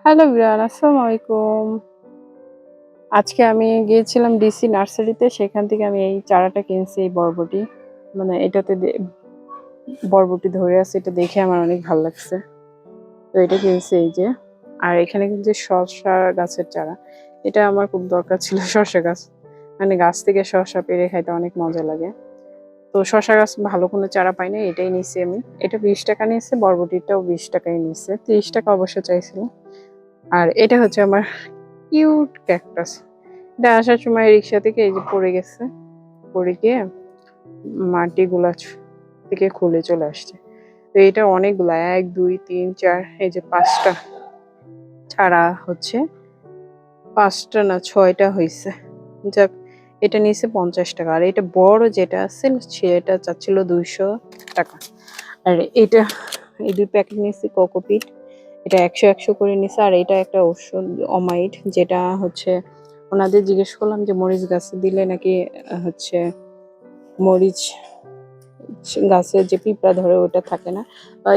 Hello everyone, আসসালামু আলাইকুম। আজকে আমি গিয়েছিলাম ডিসি নার্সারিতে। সেখান থেকে আমি এই চারাটা কিনছি, এই বরবটি। মানে এটাতে বরবটি ধরে আছে, এটা দেখে আমার অনেক ভালো লাগছে। তো এটা কিনছি এই যে। আর এখানে কিন্তু শসা গাছের চারা। এটা আমার খুব দরকার ছিল শসা গাছ। মানে গাছ থেকে শসা পেড়ে খাইতে অনেক মজা লাগে। তো শসা গাছ ভালো কোনো চারা পাই না, এটাই নিছি আমি। এটা 20 টাকা নিয়েছে, বরবটিটাও 20 টাকাই নিচ্ছে। 30 টাকা অবশ্য চাইছিল। আর এটা হচ্ছে আমার কিউট ক্যাকটাস। এটা আসার সময় রিক্সা থেকে এই যে পড়ে গেছে, পড়ে গিয়ে মাটিগুলা থেকে খুলে চলে আসছে। তো এটা অনেকগুলা, 1 2 3 4 এই যে 5টা ছাড়া হচ্ছে, 5টা না 6টা হয়েছে। যাক, এটা নিয়েছে 50 টাকা। আর এটা বড় যেটা আছে সেটা চাচ্ছিল 200 টাকা। আর এটা এই 2 প্যাকেট নিয়েছি কোকোপিট। এটা 100 করে নিছে। আর এটা একটা ওষুধ অমাইড, যেটা হচ্ছে ওনাদের জিজ্ঞেস করলাম যে মরিচ গাছে দিলে নাকি হচ্ছে মরিচ গাছে যে পিঁপড়া ধরে ওটা থাকে না।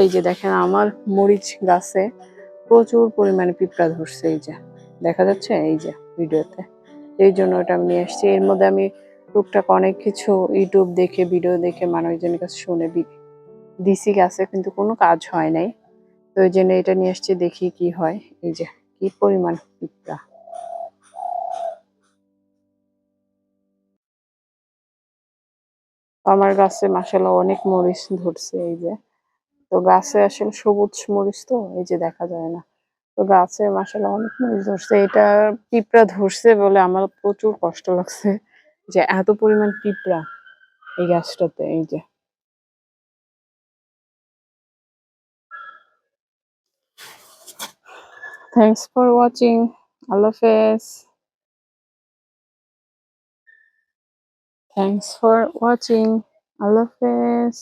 এই যে দেখেন আমার মরিচ গাছে প্রচুর পরিমাণে পিঁপড়া ধরছে, এই যে দেখা যাচ্ছে এই যে ভিডিওতে। এই জন্য ওটা আমি নিয়ে আসছি। এর মধ্যে আমি টুকটাক অনেক কিছু ইউটিউব দেখে, ভিডিও দেখে, মানুষজনের কাছে শুনে দিছি গাছে, কিন্তু কোনো কাজ হয় নাই। তো ওই জন্য এটা নিয়ে আসছি, দেখি কি হয়। এই যে কি পরিমাণ পিঁপড়া। আমার গাছে মাশাআল্লাহ অনেক মরিচ ধরছে এই যে। তো গাছে আসলে সবুজ মরিচ, তো এই যে দেখা যায় না। তো গাছে মাশাআল্লাহ অনেক মরিচ ধরছে। এটা পিঁপড়া ধরছে বলে আমার প্রচুর কষ্ট লাগছে যে এত পরিমাণ পিঁপড়া এই গাছটাতে। এই যে থ্যাংকস ফর ওয়াচিং। আল্লাহ হাফেজ। Thanks for watching. আল্লাহ হাফেজ।